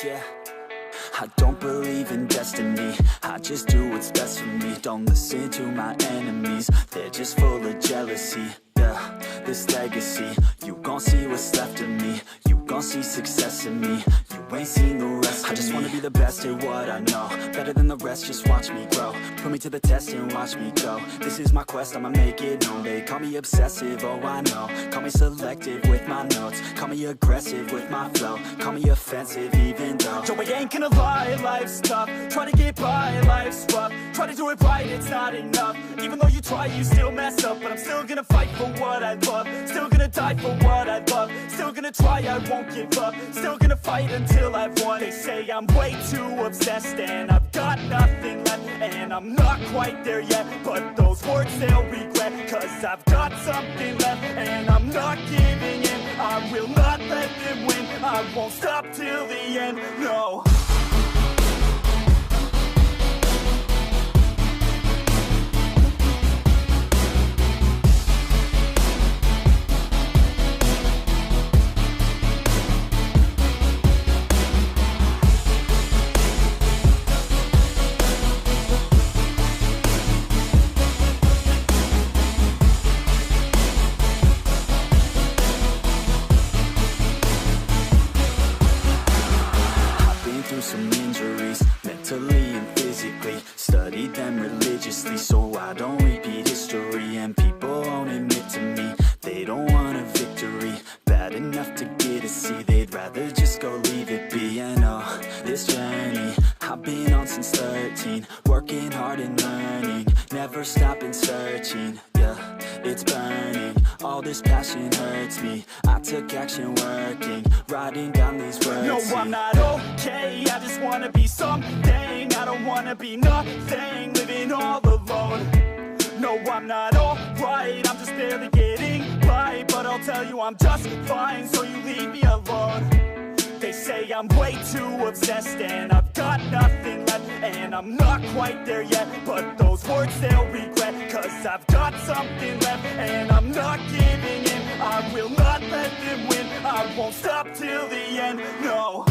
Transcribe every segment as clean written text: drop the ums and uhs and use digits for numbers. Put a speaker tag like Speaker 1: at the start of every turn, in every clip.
Speaker 1: yeah. I don't believe in destiny, I just do what's best for me. Don't listen to my enemies, they're just full of jealousy. Yeah, this legacy, you gon' see what's left of me. You gon' see success in me, you ain't seen the rest of me. I just wanna be the best at what I know, better than the rest, just watch me grow. Put me to the test and watch me go. This is my quest, I'ma make it known. They call me obsessive, oh I know. Call me selective with my notes, call me aggressive with my flow. Call me offensive even though yo, I ain't gonna lie, life's tough. Try to get by, life's rough. Try to do it right, it's not enough. Even though you try, you still mess up. But I'm still gonna fight for what I love, still gonna die for what I love, still gonna try, I won't give up, still gonna fight until I've won. They say I'm way too obsessed and I've got nothing left, and I'm not quite there yet, but those words they'll regret, cause I've got something left and I'm not giving in. I will not let them win, I won't stop till the end, no. Some injuries, mentally and physically. Studied them religiously so I don't repeat history. And people won't admit to me they don't want a victory bad enough to get a C. They'd rather just go leave it be. And oh, this journey I've been on since 13, working hard and learning, never stopping searching. Yeah, it's burning, all this passion hurts me. I took action working, writing down these words. No, I'm not okay, I just wanna be something. I don't wanna be nothing, living all alone. No, I'm not alright, I'm just barely getting by. But I'll tell you I'm just fine, so you leave me alone. They say I'm way too obsessed and I've got nothing left, and I'm not quite there yet, but those words they'll regret, cause I've got something left and I'm not giving in. I will not let them win, I won't stop till the end, no.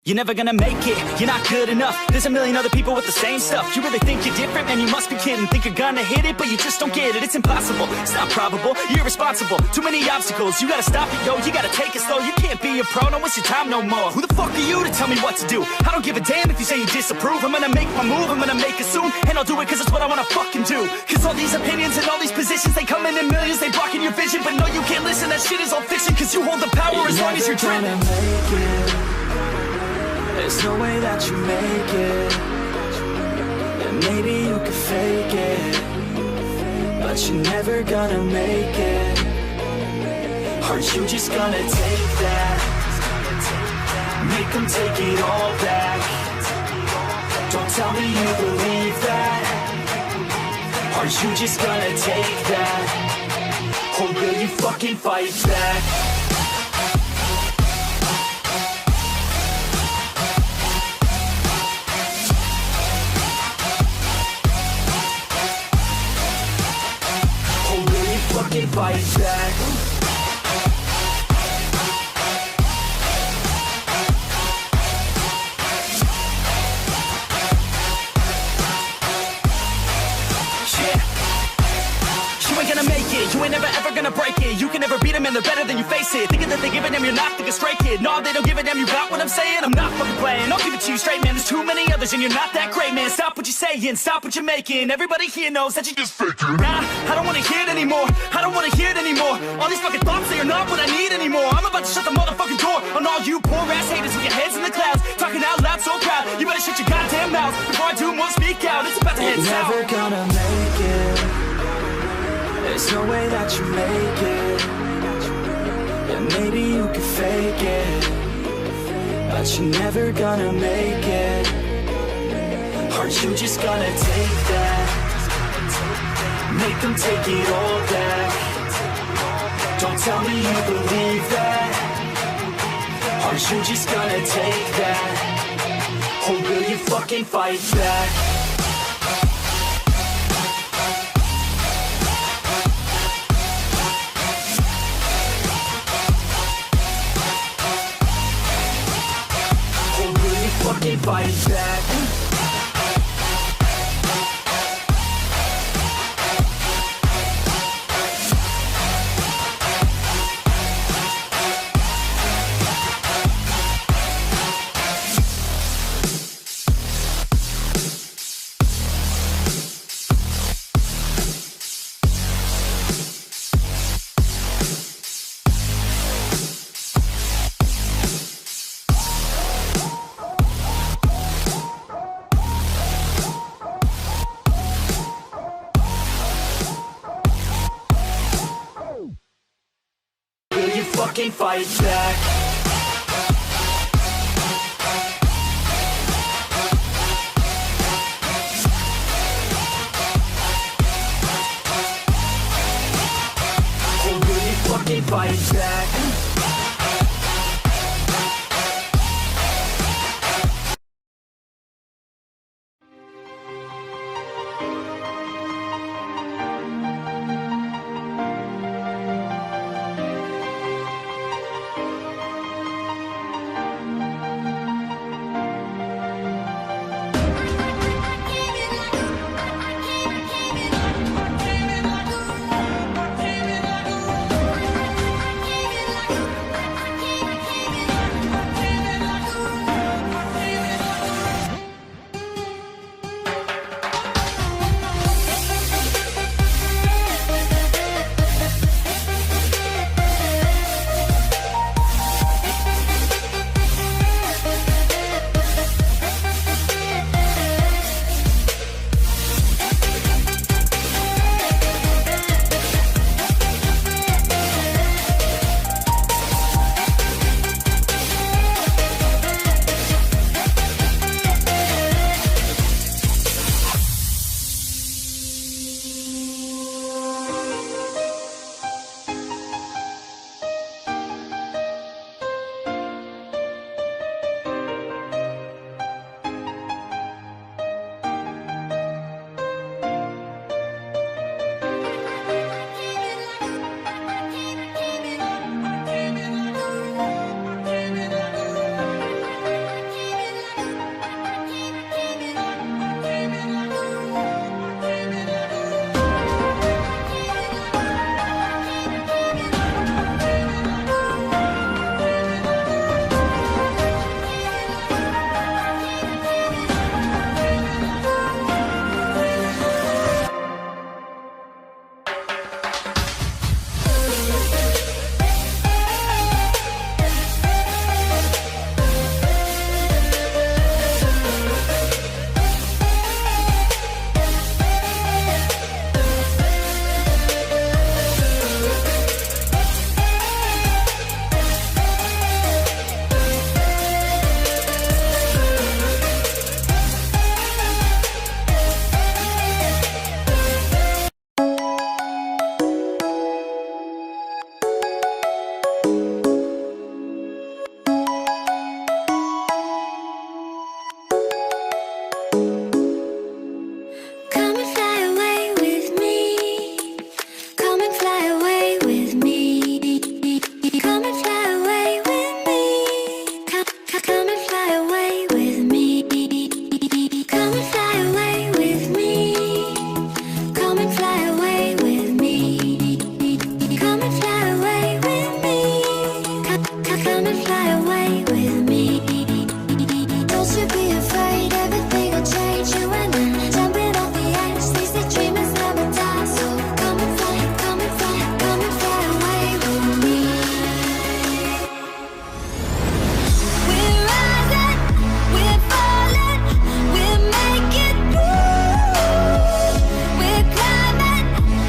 Speaker 1: You're never gonna make it, you're not good enough. There's a million other people with the same stuff. You really think you're different? Man, you must be kidding. Think you're gonna hit it, but you just don't get it. It's impossible, it's not probable, you're irresponsible. Too many obstacles, you gotta stop it, yo. You gotta take it slow, you can't be a pro. Don't waste your time no more. Who the fuck are you to tell me what to do? I don't give a damn if you say you disapprove. I'm gonna make my move, I'm gonna make it soon. And I'll do it cause it's what I wanna fucking do. Cause all these opinions and all these positions, they come in millions, they blocking your vision. But no, you can't listen, that shit is all fiction. Cause you hold the power as long as you're dreaming.
Speaker 2: There's no way that you make it. And maybe you could fake it, but you're never gonna make it. Aren't you just gonna take that? Make them take it all back. Don't tell me you believe that. Aren't you just gonna take that? Or will you fucking fight back? Fight back. You ain't gonna make it, you ain't never ever gonna break it. You can never beat them and they're better than you face it. Thinking that they give a damn, you're not thinking straight, kid. No, they don't give a damn, you got what I'm saying? I'm not fucking playing, I'll give it to you straight, man. There's too many others and you're not that great, man. Stop what you're saying, stop what you're making. Everybody here knows that you just faking. Nah, I don't wanna hear it anymore, I don't wanna hear it anymore. All these fucking thoughts, they are not what I need anymore. I'm about to shut the motherfucking door on all you poor ass haters with your heads in the clouds, talking out loud so proud. You better shut your goddamn mouth before I do more speak out. It's about to head south. You're never gonna make it. There's no way that you make it. And maybe you could fake it, but you're never gonna make it. Aren't you just gonna take that? Make them take it all back. Don't tell me you believe that. Aren't you just gonna take that? Or will you fucking fight back? Fucking fight back. Fucking fight back. Or will you fucking fight back?